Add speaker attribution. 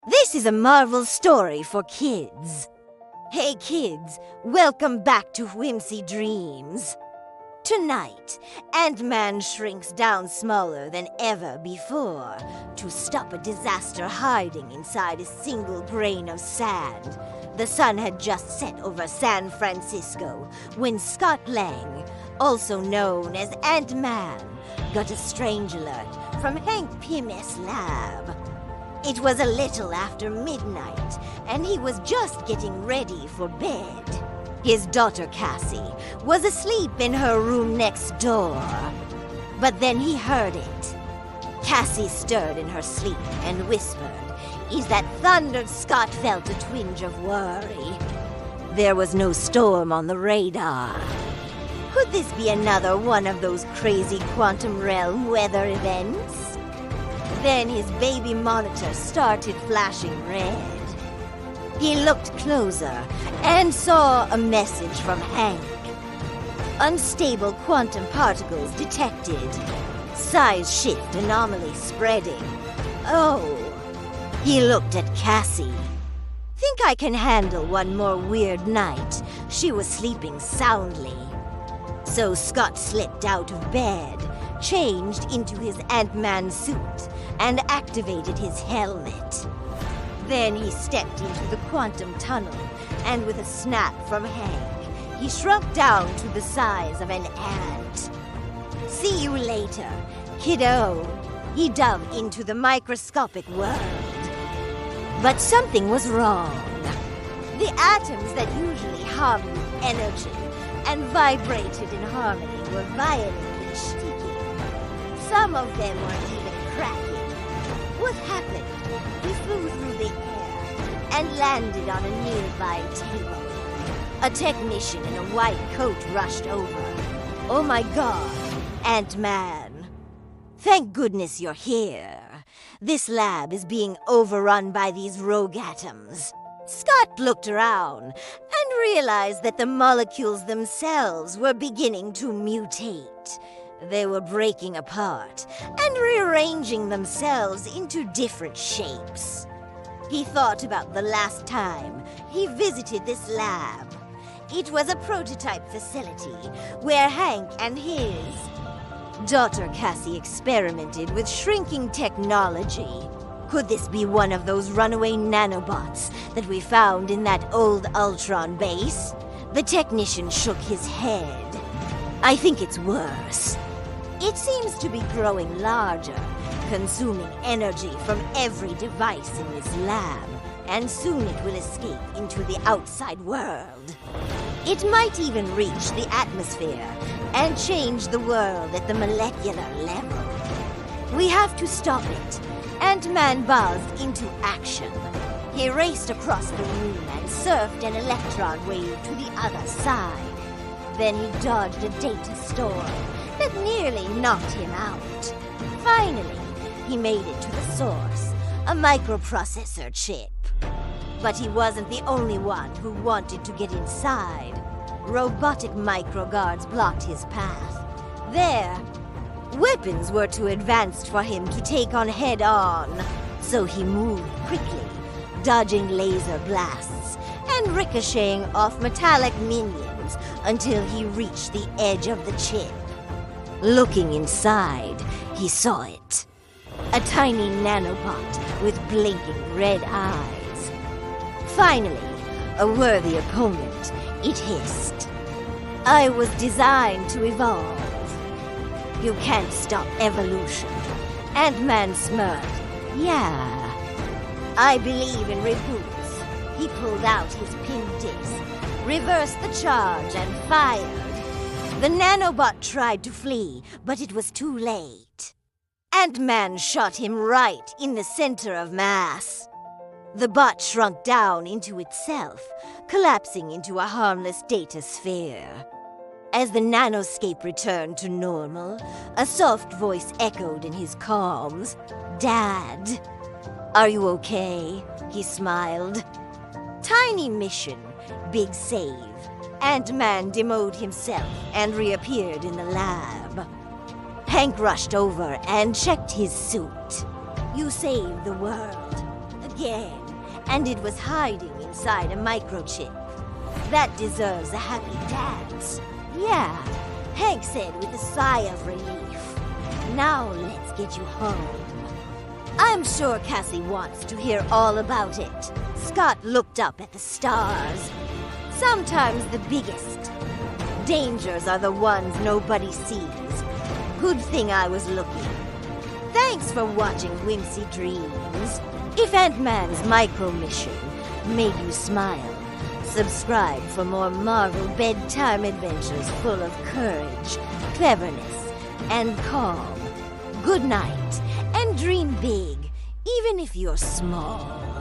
Speaker 1: This is a Marvel story for kids. Hey kids, welcome back to Whimsy Dreams. Tonight, Ant-Man shrinks down smaller than ever before to stop a disaster hiding inside a single grain of sand. The sun had just set over San Francisco when Scott Lang, also known as Ant-Man, got a strange alert from Hank Pym's lab. It was a little after midnight, and he was just getting ready for bed. His daughter Cassie was asleep in her room next door. But then he heard it. Cassie stirred in her sleep and whispered, "Is that thunder?" Scott felt a twinge of worry. There was no storm on the radar. Could this be another one of those crazy quantum realm weather events? Then his baby monitor started flashing red. He looked closer and saw a message from Hank. Unstable quantum particles detected. Size shift anomaly spreading. Oh. He looked at Cassie. Think I can handle one more weird night. She was sleeping soundly. So Scott slipped out of bed, changed into his Ant-Man suit, and activated his helmet. Then he stepped into the quantum tunnel, and with a snap from Hank, he shrunk down to the size of an ant. "See you later, kiddo." He dove into the microscopic world. But something was wrong. The atoms that usually hummed with energy and vibrated in harmony were violently shaking. Some of them were even cracking. What happened? He flew through the air and landed on a nearby table. A technician in a white coat rushed over. "Oh my God, Ant-Man. Thank goodness you're here. This lab is being overrun by these rogue atoms." Scott looked around and realized that the molecules themselves were beginning to mutate. They were breaking apart and rearranging themselves into different shapes. He thought about the last time he visited this lab. It was a prototype facility where Hank and his daughter Cassie experimented with shrinking technology. Could this be one of those runaway nanobots that we found in that old Ultron base? The technician shook his head. "I think it's worse. It seems to be growing larger, consuming energy from every device in this lab, and soon it will escape into the outside world. It might even reach the atmosphere and change the world at the molecular level. We have to stop it." Ant-Man buzzed into action. He raced across the room and surfed an electron wave to the other side. Then he dodged a data storm that nearly knocked him out. Finally, he made it to the source, a microprocessor chip. But he wasn't the only one who wanted to get inside. Robotic microguards blocked his path. There, weapons were too advanced for him to take on head-on, so he moved quickly, dodging laser blasts and ricocheting off metallic minions until he reached the edge of the chip. Looking inside, he saw it. A tiny nanobot with blinking red eyes. Finally, a worthy opponent, it hissed. "I was designed to evolve. You can't stop evolution." Ant-Man smirked. "Yeah. I believe in reboots." He pulled out his pin disc, reversed the charge, and fired. The nanobot tried to flee, but it was too late. Ant-Man shot him right in the center of mass. The bot shrunk down into itself, collapsing into a harmless data sphere. As the nanoscape returned to normal, a soft voice echoed in his comms. "Dad, are you okay?" He smiled. Tiny mission, big save. Ant-Man demoted himself and reappeared in the lab. Hank rushed over and checked his suit. "You saved the world. again, and it was hiding inside a microchip. That deserves a happy dance. Yeah, Hank said with a sigh of relief. Now let's get you home. I'm sure Cassie wants to hear all about it. Scott looked up at the stars. Sometimes the biggest dangers are the ones nobody sees. Good thing I was looking. Thanks for watching Whimsy Dreams. If Ant-Man's micro mission made you smile, subscribe for more Marvel bedtime adventures full of courage, cleverness, and calm. Good night, and dream big, even if you're small.